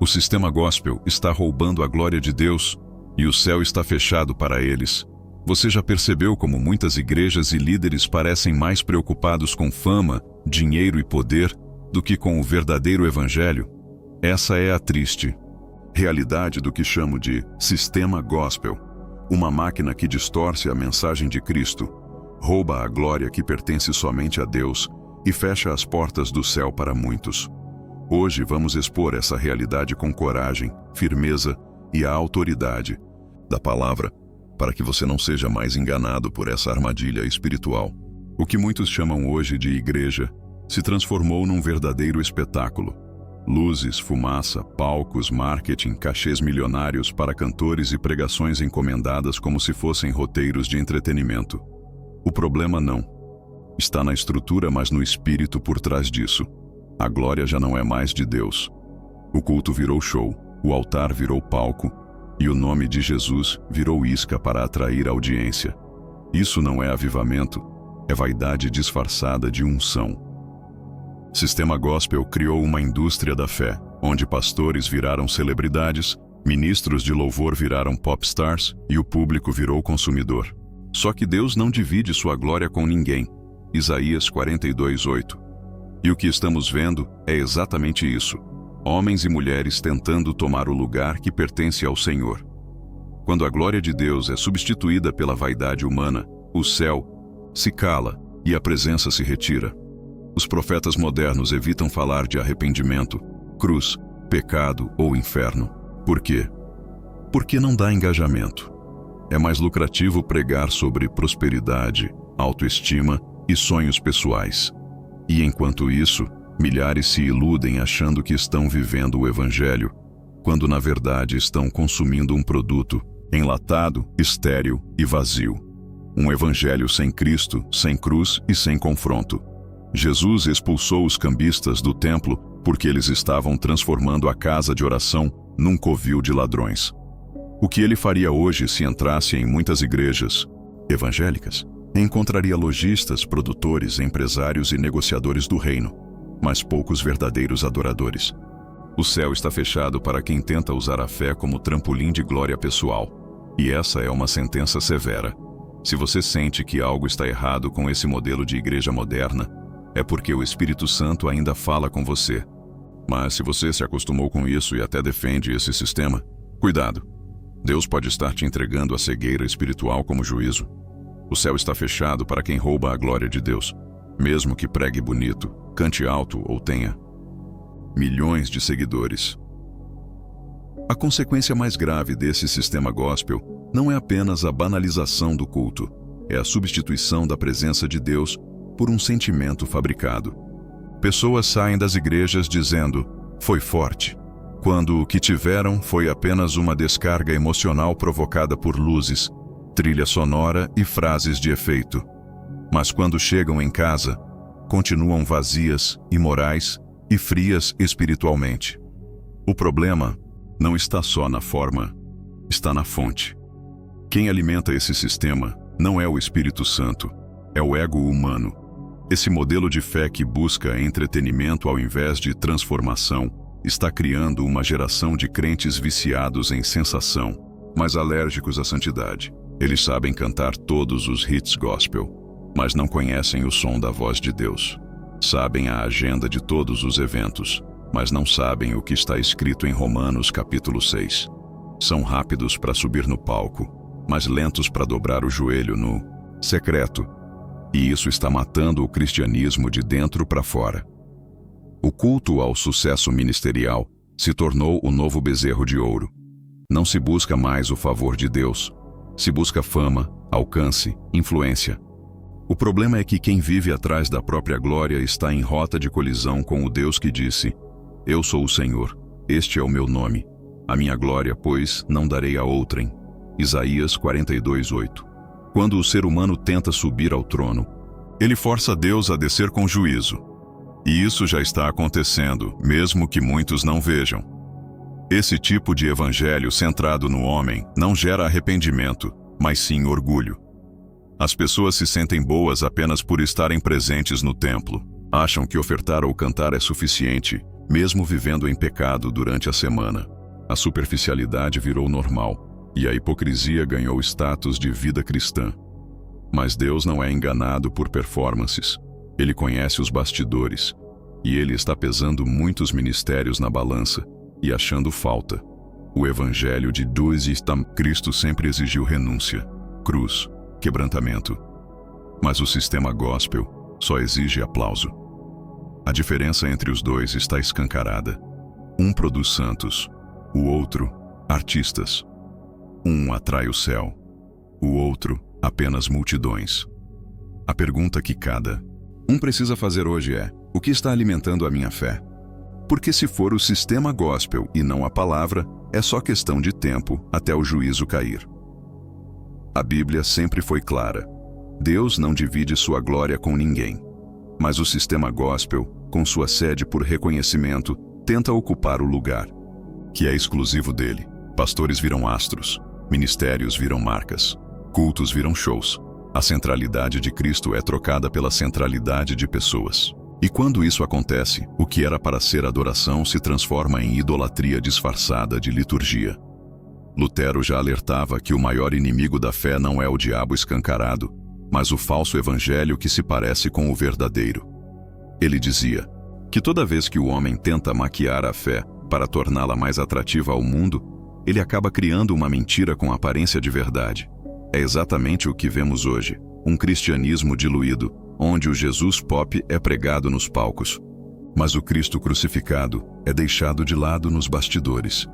O sistema gospel está roubando a glória de Deus e o céu está fechado para eles. Você já percebeu como muitas igrejas e líderes parecem mais preocupados com fama, dinheiro e poder do que com o verdadeiro evangelho? Essa é a triste realidade do que chamo de sistema gospel, uma máquina que distorce a mensagem de Cristo, rouba a glória que pertence somente a Deus e fecha as portas do céu para muitos. Hoje vamos expor essa realidade com coragem, firmeza e a autoridade da palavra, para que você não seja mais enganado por essa armadilha espiritual. O que muitos chamam hoje de igreja se transformou num verdadeiro espetáculo. Luzes, fumaça, palcos, marketing, cachês milionários para cantores e pregações encomendadas como se fossem roteiros de entretenimento. O problema não está na estrutura, mas no espírito por trás disso. A glória já não é mais de Deus. O culto virou show, o altar virou palco e o nome de Jesus virou isca para atrair audiência. Isso não é avivamento, é vaidade disfarçada de unção. Sistema Gospel criou uma indústria da fé, onde pastores viraram celebridades, ministros de louvor viraram popstars e o público virou consumidor. Só que Deus não divide sua glória com ninguém. Isaías 42:8. E o que estamos vendo é exatamente isso. Homens e mulheres tentando tomar o lugar que pertence ao Senhor. Quando a glória de Deus é substituída pela vaidade humana, o céu se cala e a presença se retira. Os profetas modernos evitam falar de arrependimento, cruz, pecado ou inferno. Por quê? Porque não dá engajamento. É mais lucrativo pregar sobre prosperidade, autoestima e sonhos pessoais. E enquanto isso, milhares se iludem achando que estão vivendo o Evangelho, quando na verdade estão consumindo um produto enlatado, estéril e vazio. Um Evangelho sem Cristo, sem cruz e sem confronto. Jesus expulsou os cambistas do templo porque eles estavam transformando a casa de oração num covil de ladrões. O que ele faria hoje se entrasse em muitas igrejas evangélicas? Encontraria lojistas, produtores, empresários e negociadores do reino, mas poucos verdadeiros adoradores. O céu está fechado para quem tenta usar a fé como trampolim de glória pessoal. E essa é uma sentença severa. Se você sente que algo está errado com esse modelo de igreja moderna, é porque o Espírito Santo ainda fala com você. Mas se você se acostumou com isso e até defende esse sistema, cuidado. Deus pode estar te entregando a cegueira espiritual como juízo. O céu está fechado para quem rouba a glória de Deus, mesmo que pregue bonito, cante alto ou tenha milhões de seguidores. A consequência mais grave desse sistema gospel não é apenas a banalização do culto, é a substituição da presença de Deus por um sentimento fabricado. Pessoas saem das igrejas dizendo, foi forte, quando o que tiveram foi apenas uma descarga emocional provocada por luzes, trilha sonora e frases de efeito. Mas quando chegam em casa, continuam vazias, imorais e frias espiritualmente. O problema não está só na forma, está na fonte. Quem alimenta esse sistema não é o Espírito Santo, é o ego humano. Esse modelo de fé que busca entretenimento ao invés de transformação está criando uma geração de crentes viciados em sensação, mas alérgicos à santidade. Eles sabem cantar todos os hits gospel, mas não conhecem o som da voz de Deus. Sabem a agenda de todos os eventos, mas não sabem o que está escrito em Romanos capítulo 6. São rápidos para subir no palco, mas lentos para dobrar o joelho no secreto. E isso está matando o cristianismo de dentro para fora. O culto ao sucesso ministerial se tornou o novo bezerro de ouro. Não se busca mais o favor de Deus. Se busca fama, alcance, influência. O problema é que quem vive atrás da própria glória está em rota de colisão com o Deus que disse, eu sou o Senhor, este é o meu nome. A minha glória, pois, não darei a outrem. Isaías 42:8. Quando o ser humano tenta subir ao trono, ele força Deus a descer com juízo. E isso já está acontecendo, mesmo que muitos não vejam. Esse tipo de evangelho centrado no homem não gera arrependimento, mas sim orgulho. As pessoas se sentem boas apenas por estarem presentes no templo. Acham que ofertar ou cantar é suficiente, mesmo vivendo em pecado durante a semana. A superficialidade virou normal, e a hipocrisia ganhou status de vida cristã. Mas Deus não é enganado por performances. Ele conhece os bastidores, e Ele está pesando muitos ministérios na balança e achando falta. O Evangelho de Cristo sempre exigiu renúncia, cruz, quebrantamento. Mas o sistema gospel só exige aplauso. A diferença entre os dois está escancarada. Um produz santos, o outro, artistas. Um atrai o céu, o outro, apenas multidões. A pergunta que cada um precisa fazer hoje é: o que está alimentando a minha fé? Porque se for o sistema gospel e não a palavra, é só questão de tempo até o juízo cair. A Bíblia sempre foi clara. Deus não divide sua glória com ninguém. Mas o sistema gospel, com sua sede por reconhecimento, tenta ocupar o lugar que é exclusivo dele. Pastores viram astros, ministérios viram marcas, cultos viram shows. A centralidade de Cristo é trocada pela centralidade de pessoas. E quando isso acontece, o que era para ser adoração se transforma em idolatria disfarçada de liturgia. Lutero já alertava que o maior inimigo da fé não é o diabo escancarado, mas o falso evangelho que se parece com o verdadeiro. Ele dizia que toda vez que o homem tenta maquiar a fé para torná-la mais atrativa ao mundo, ele acaba criando uma mentira com aparência de verdade. É exatamente o que vemos hoje, um cristianismo diluído, onde o Jesus pop é pregado nos palcos, mas o Cristo crucificado é deixado de lado nos bastidores.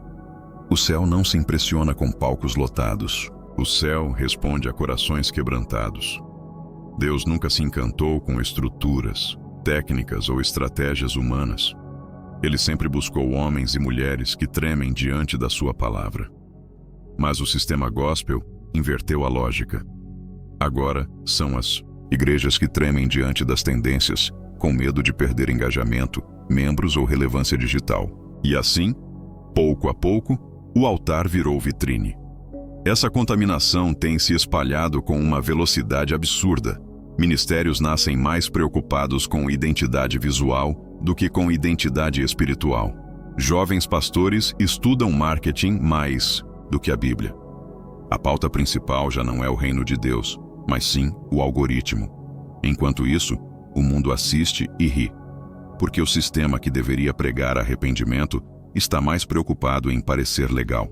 O céu não se impressiona com palcos lotados. O céu responde a corações quebrantados. Deus nunca se encantou com estruturas, técnicas ou estratégias humanas. Ele sempre buscou homens e mulheres que tremem diante da sua palavra. Mas o sistema gospel inverteu a lógica. Agora são as igrejas que tremem diante das tendências, com medo de perder engajamento, membros ou relevância digital. E assim, pouco a pouco, o altar virou vitrine. Essa contaminação tem se espalhado com uma velocidade absurda. Ministérios nascem mais preocupados com identidade visual do que com identidade espiritual. Jovens pastores estudam marketing mais do que a Bíblia. A pauta principal já não é o reino de Deus, mas sim o algoritmo. Enquanto isso, o mundo assiste e ri, porque o sistema que deveria pregar arrependimento está mais preocupado em parecer legal.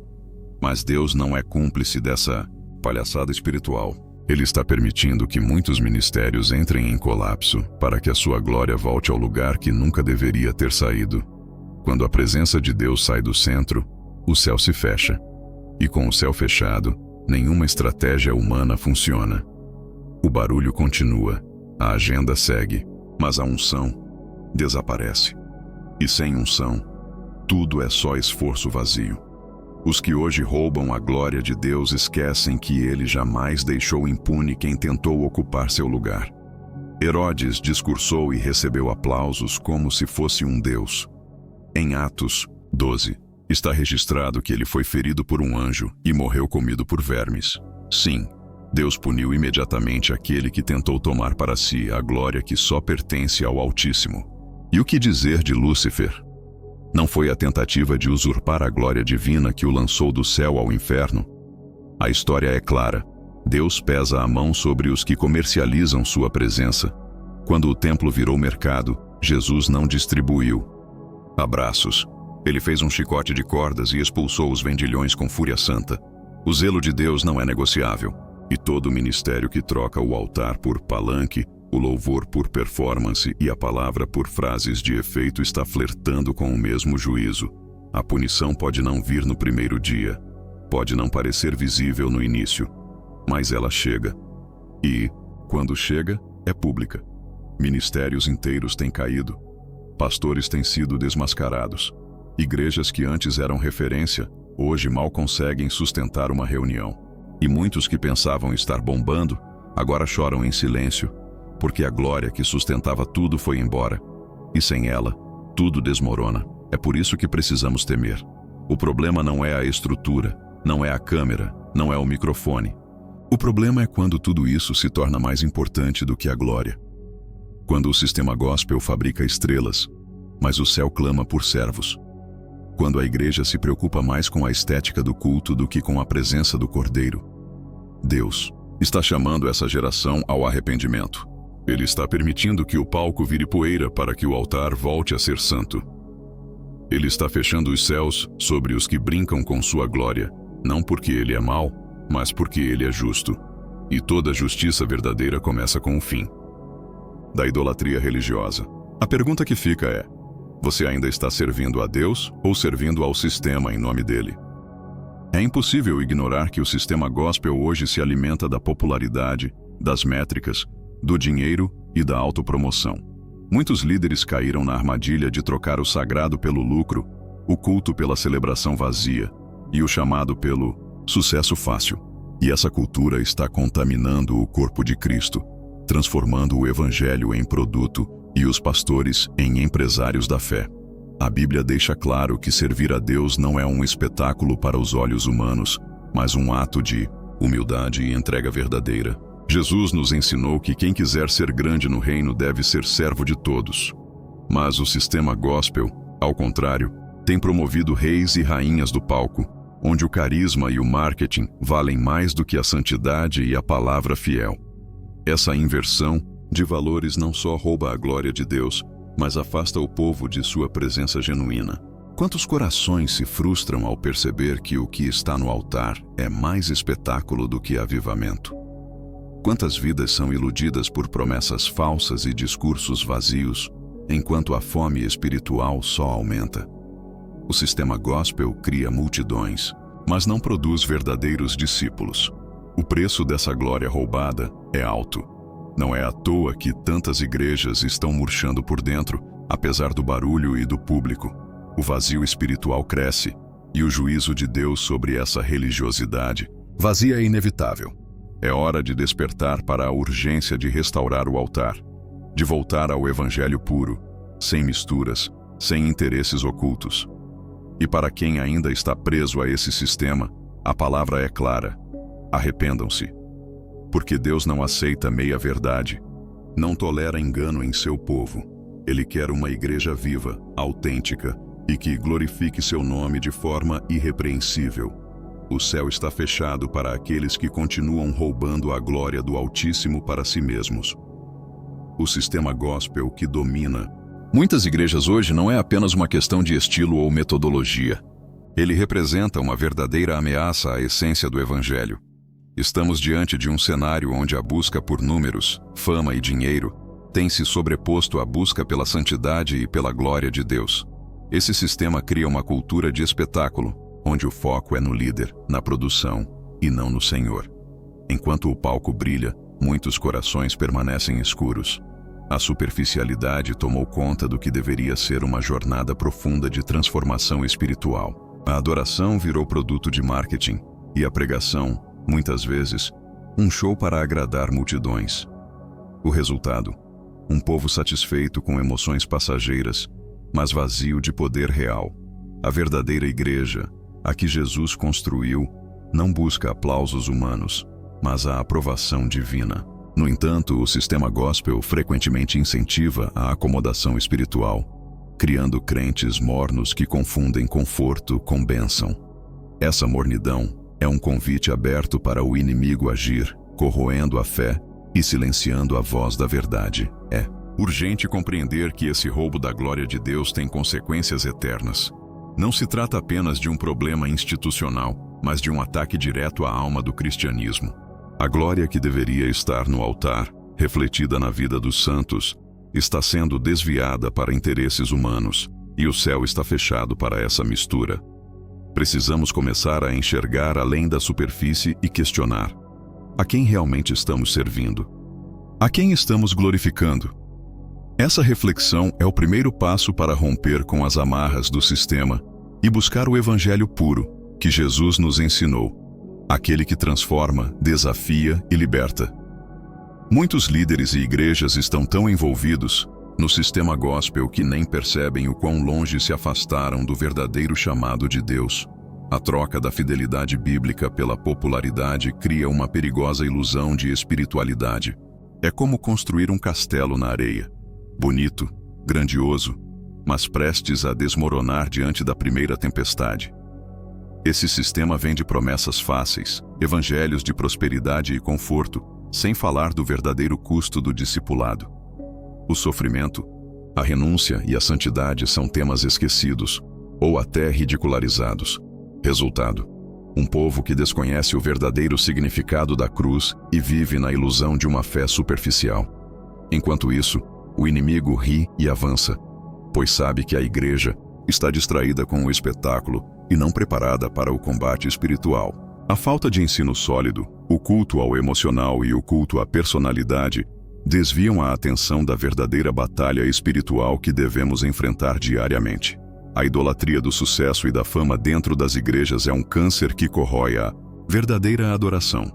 Mas Deus não é cúmplice dessa palhaçada espiritual. Ele está permitindo que muitos ministérios entrem em colapso para que a sua glória volte ao lugar que nunca deveria ter saído. Quando a presença de Deus sai do centro, o céu se fecha. E com o céu fechado, nenhuma estratégia humana funciona. O barulho continua, a agenda segue, mas a unção desaparece. E sem unção, tudo é só esforço vazio. Os que hoje roubam a glória de Deus esquecem que ele jamais deixou impune quem tentou ocupar seu lugar. Herodes discursou e recebeu aplausos como se fosse um deus. Em Atos 12, está registrado que ele foi ferido por um anjo e morreu comido por vermes. Sim, Deus puniu imediatamente aquele que tentou tomar para si a glória que só pertence ao Altíssimo. E o que dizer de Lúcifer? Não foi a tentativa de usurpar a glória divina que o lançou do céu ao inferno? A história é clara. Deus pesa a mão sobre os que comercializam sua presença. Quando o templo virou mercado, Jesus não distribuiu abraços. Ele fez um chicote de cordas e expulsou os vendilhões com fúria santa. O zelo de Deus não é negociável. E todo ministério que troca o altar por palanque, o louvor por performance e a palavra por frases de efeito está flertando com o mesmo juízo. A punição pode não vir no primeiro dia, pode não parecer visível no início, mas ela chega. E, quando chega, é pública. Ministérios inteiros têm caído, pastores têm sido desmascarados. Igrejas que antes eram referência, hoje mal conseguem sustentar uma reunião. E muitos que pensavam estar bombando, agora choram em silêncio, porque a glória que sustentava tudo foi embora, e sem ela, tudo desmorona. É por isso que precisamos temer. O problema não é a estrutura, não é a câmera, não é o microfone. O problema é quando tudo isso se torna mais importante do que a glória. Quando o sistema gospel fabrica estrelas, mas o céu clama por servos. Quando a igreja se preocupa mais com a estética do culto do que com a presença do Cordeiro, Deus está chamando essa geração ao arrependimento. Ele está permitindo que o palco vire poeira para que o altar volte a ser santo. Ele está fechando os céus sobre os que brincam com sua glória, não porque ele é mau, mas porque ele é justo. E toda justiça verdadeira começa com o fim da idolatria religiosa. A pergunta que fica é: você ainda está servindo a Deus ou servindo ao sistema em nome dele? É impossível ignorar que o sistema gospel hoje se alimenta da popularidade, das métricas, do dinheiro e da autopromoção. Muitos líderes caíram na armadilha de trocar o sagrado pelo lucro, o culto pela celebração vazia e o chamado pelo sucesso fácil. E essa cultura está contaminando o corpo de Cristo, transformando o evangelho em produto e os pastores em empresários da fé. A Bíblia deixa claro que servir a Deus não é um espetáculo para os olhos humanos, mas um ato de humildade e entrega verdadeira. Jesus nos ensinou que quem quiser ser grande no reino deve ser servo de todos. Mas o sistema gospel, ao contrário, tem promovido reis e rainhas do palco, onde o carisma e o marketing valem mais do que a santidade e a palavra fiel. Essa inversão de valores não só rouba a glória de Deus, mas afasta o povo de sua presença genuína. Quantos corações se frustram ao perceber que o que está no altar é mais espetáculo do que avivamento? Quantas vidas são iludidas por promessas falsas e discursos vazios, enquanto a fome espiritual só aumenta? O sistema gospel cria multidões, mas não produz verdadeiros discípulos. O preço dessa glória roubada é alto. Não é à toa que tantas igrejas estão murchando por dentro, apesar do barulho e do público. O vazio espiritual cresce, e o juízo de Deus sobre essa religiosidade vazia é inevitável. É hora de despertar para a urgência de restaurar o altar, de voltar ao evangelho puro, sem misturas, sem interesses ocultos. E para quem ainda está preso a esse sistema, a palavra é clara: arrependam-se. Porque Deus não aceita meia-verdade, não tolera engano em seu povo. Ele quer uma igreja viva, autêntica e que glorifique seu nome de forma irrepreensível. O céu está fechado para aqueles que continuam roubando a glória do Altíssimo para si mesmos. O sistema gospel que domina muitas igrejas hoje não é apenas uma questão de estilo ou metodologia. Ele representa uma verdadeira ameaça à essência do evangelho. Estamos diante de um cenário onde a busca por números, fama e dinheiro tem se sobreposto à busca pela santidade e pela glória de Deus. Esse sistema cria uma cultura de espetáculo, onde o foco é no líder, na produção e não no Senhor. Enquanto o palco brilha, muitos corações permanecem escuros. A superficialidade tomou conta do que deveria ser uma jornada profunda de transformação espiritual. A adoração virou produto de marketing e a pregação, muitas vezes, um show para agradar multidões. O resultado: um povo satisfeito com emoções passageiras, mas vazio de poder real. A verdadeira igreja, a que Jesus construiu, não busca aplausos humanos, mas a aprovação divina. No entanto, o sistema gospel frequentemente incentiva a acomodação espiritual, criando crentes mornos que confundem conforto com bênção. Essa mornidão é um convite aberto para o inimigo agir, corroendo a fé e silenciando a voz da verdade. É urgente compreender que esse roubo da glória de Deus tem consequências eternas. Não se trata apenas de um problema institucional, mas de um ataque direto à alma do cristianismo. A glória que deveria estar no altar, refletida na vida dos santos, está sendo desviada para interesses humanos, e o céu está fechado para essa mistura. Precisamos começar a enxergar além da superfície e questionar: a quem realmente estamos servindo? A quem estamos glorificando? Essa reflexão é o primeiro passo para romper com as amarras do sistema e buscar o evangelho puro que Jesus nos ensinou, aquele que transforma, desafia e liberta. Muitos líderes e igrejas estão tão envolvidos no sistema gospel que nem percebem o quão longe se afastaram do verdadeiro chamado de Deus. A troca da fidelidade bíblica pela popularidade cria uma perigosa ilusão de espiritualidade. É como construir um castelo na areia. Bonito, grandioso, mas prestes a desmoronar diante da primeira tempestade. Esse sistema vende promessas fáceis, evangelhos de prosperidade e conforto, sem falar do verdadeiro custo do discipulado. O sofrimento, a renúncia e a santidade são temas esquecidos, ou até ridicularizados. Resultado: um povo que desconhece o verdadeiro significado da cruz e vive na ilusão de uma fé superficial. Enquanto isso, o inimigo ri e avança, pois sabe que a igreja está distraída com o espetáculo e não preparada para o combate espiritual. A falta de ensino sólido, o culto ao emocional e o culto à personalidade desviam a atenção da verdadeira batalha espiritual que devemos enfrentar diariamente. A idolatria do sucesso e da fama dentro das igrejas é um câncer que corrói a verdadeira adoração.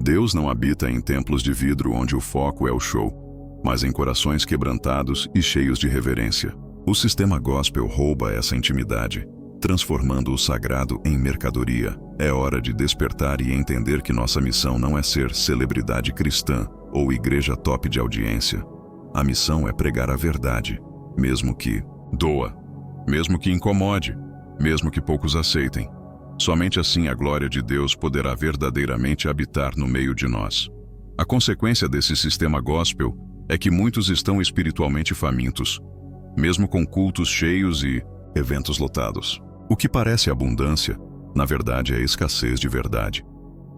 Deus não habita em templos de vidro onde o foco é o show, mas em corações quebrantados e cheios de reverência. O sistema gospel rouba essa intimidade, transformando o sagrado em mercadoria. É hora de despertar e entender que nossa missão não é ser celebridade cristã ou igreja top de audiência. A missão é pregar a verdade, mesmo que doa, mesmo que incomode, mesmo que poucos aceitem. Somente assim a glória de Deus poderá verdadeiramente habitar no meio de nós. A consequência desse sistema gospel é que muitos estão espiritualmente famintos, mesmo com cultos cheios e eventos lotados. O que parece abundância, na verdade é escassez de verdade.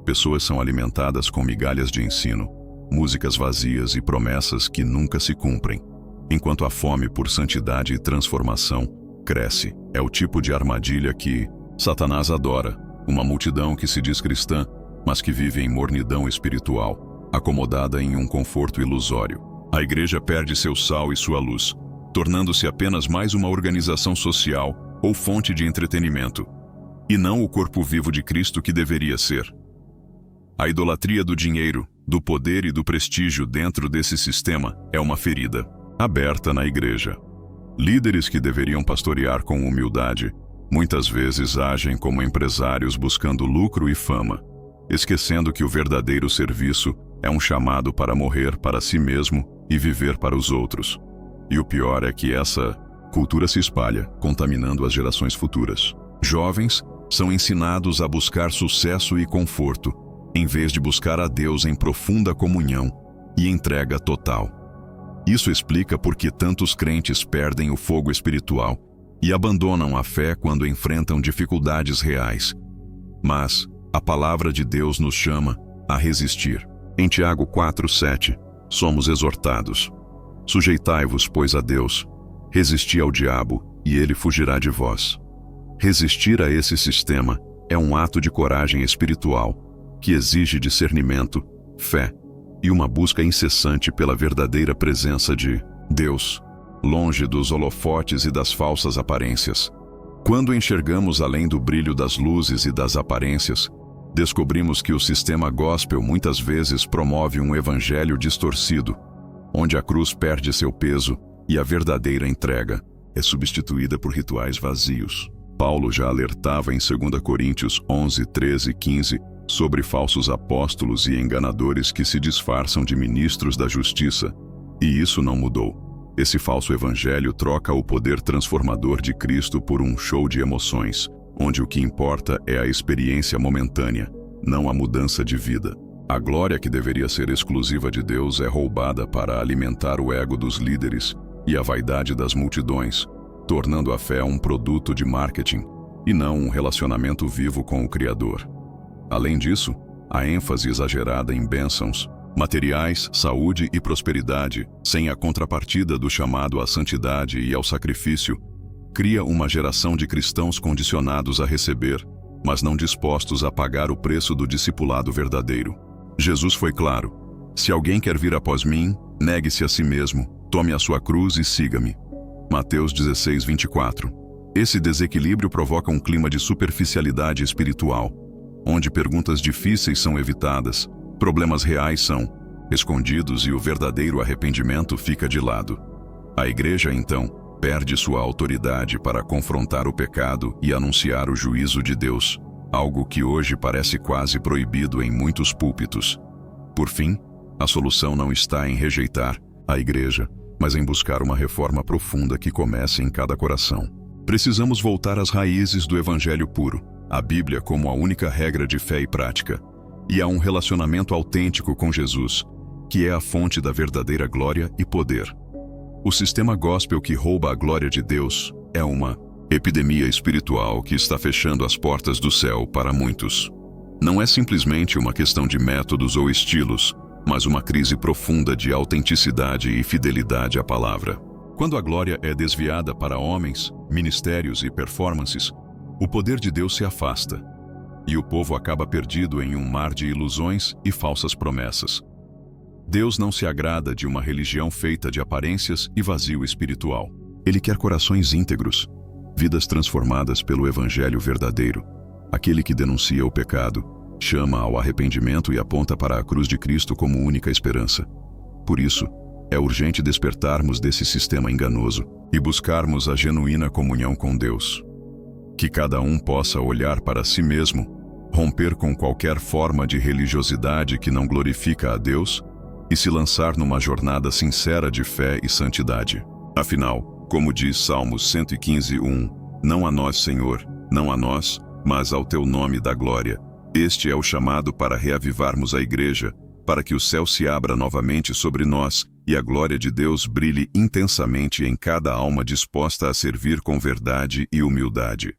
Pessoas são alimentadas com migalhas de ensino, músicas vazias e promessas que nunca se cumprem, enquanto a fome por santidade e transformação cresce. É o tipo de armadilha que Satanás adora, uma multidão que se diz cristã, mas que vive em mornidão espiritual, acomodada em um conforto ilusório. A igreja perde seu sal e sua luz, tornando-se apenas mais uma organização social ou fonte de entretenimento, e não o corpo vivo de Cristo que deveria ser. A idolatria do dinheiro, do poder e do prestígio dentro desse sistema é uma ferida aberta na igreja. Líderes que deveriam pastorear com humildade, muitas vezes agem como empresários buscando lucro e fama, esquecendo que o verdadeiro serviço é um chamado para morrer para si mesmo e viver para os outros. E o pior é que essa cultura se espalha, contaminando as gerações futuras. Jovens são ensinados a buscar sucesso e conforto, em vez de buscar a Deus em profunda comunhão e entrega total. Isso explica por que tantos crentes perdem o fogo espiritual e abandonam a fé quando enfrentam dificuldades reais. Mas a palavra de Deus nos chama a resistir. Em Tiago 4:7, somos exortados: sujeitai-vos, pois, a Deus, resisti ao diabo, e ele fugirá de vós. Resistir a esse sistema é um ato de coragem espiritual que exige discernimento, fé e uma busca incessante pela verdadeira presença de Deus, longe dos holofotes e das falsas aparências. Quando enxergamos além do brilho das luzes e das aparências, descobrimos que o sistema gospel muitas vezes promove um evangelho distorcido, onde a cruz perde seu peso e a verdadeira entrega é substituída por rituais vazios. Paulo já alertava em 2 Coríntios 11, 13 e 15 sobre falsos apóstolos e enganadores que se disfarçam de ministros da justiça, e isso não mudou. Esse falso evangelho troca o poder transformador de Cristo por um show de emoções, onde o que importa é a experiência momentânea, não a mudança de vida. A glória que deveria ser exclusiva de Deus é roubada para alimentar o ego dos líderes e a vaidade das multidões, tornando a fé um produto de marketing e não um relacionamento vivo com o Criador. Além disso, a ênfase exagerada em bênçãos, materiais, saúde e prosperidade, sem a contrapartida do chamado à santidade e ao sacrifício, cria uma geração de cristãos condicionados a receber, mas não dispostos a pagar o preço do discipulado verdadeiro. Jesus foi claro: se alguém quer vir após mim, negue-se a si mesmo, tome a sua cruz e siga-me. Mateus 16, 24. Esse desequilíbrio provoca um clima de superficialidade espiritual, onde perguntas difíceis são evitadas, problemas reais são escondidos e o verdadeiro arrependimento fica de lado. A igreja, então, perde sua autoridade para confrontar o pecado e anunciar o juízo de Deus, algo que hoje parece quase proibido em muitos púlpitos. Por fim, a solução não está em rejeitar a igreja, mas em buscar uma reforma profunda que comece em cada coração. Precisamos voltar às raízes do Evangelho puro, a Bíblia como a única regra de fé e prática, e a um relacionamento autêntico com Jesus, que é a fonte da verdadeira glória e poder. O sistema gospel que rouba a glória de Deus é uma epidemia espiritual que está fechando as portas do céu para muitos. Não é simplesmente uma questão de métodos ou estilos, mas uma crise profunda de autenticidade e fidelidade à palavra. Quando a glória é desviada para homens, ministérios e performances, o poder de Deus se afasta, e o povo acaba perdido em um mar de ilusões e falsas promessas. Deus não se agrada de uma religião feita de aparências e vazio espiritual. Ele quer corações íntegros, vidas transformadas pelo Evangelho verdadeiro, aquele que denuncia o pecado, chama ao arrependimento e aponta para a cruz de Cristo como única esperança. Por isso, é urgente despertarmos desse sistema enganoso e buscarmos a genuína comunhão com Deus. Que cada um possa olhar para si mesmo, romper com qualquer forma de religiosidade que não glorifica a Deus e se lançar numa jornada sincera de fé e santidade. Afinal, como diz Salmos 115:1, não a nós, Senhor, não a nós, mas ao teu nome dá glória. Este é o chamado para reavivarmos a igreja, para que o céu se abra novamente sobre nós e a glória de Deus brilhe intensamente em cada alma disposta a servir com verdade e humildade.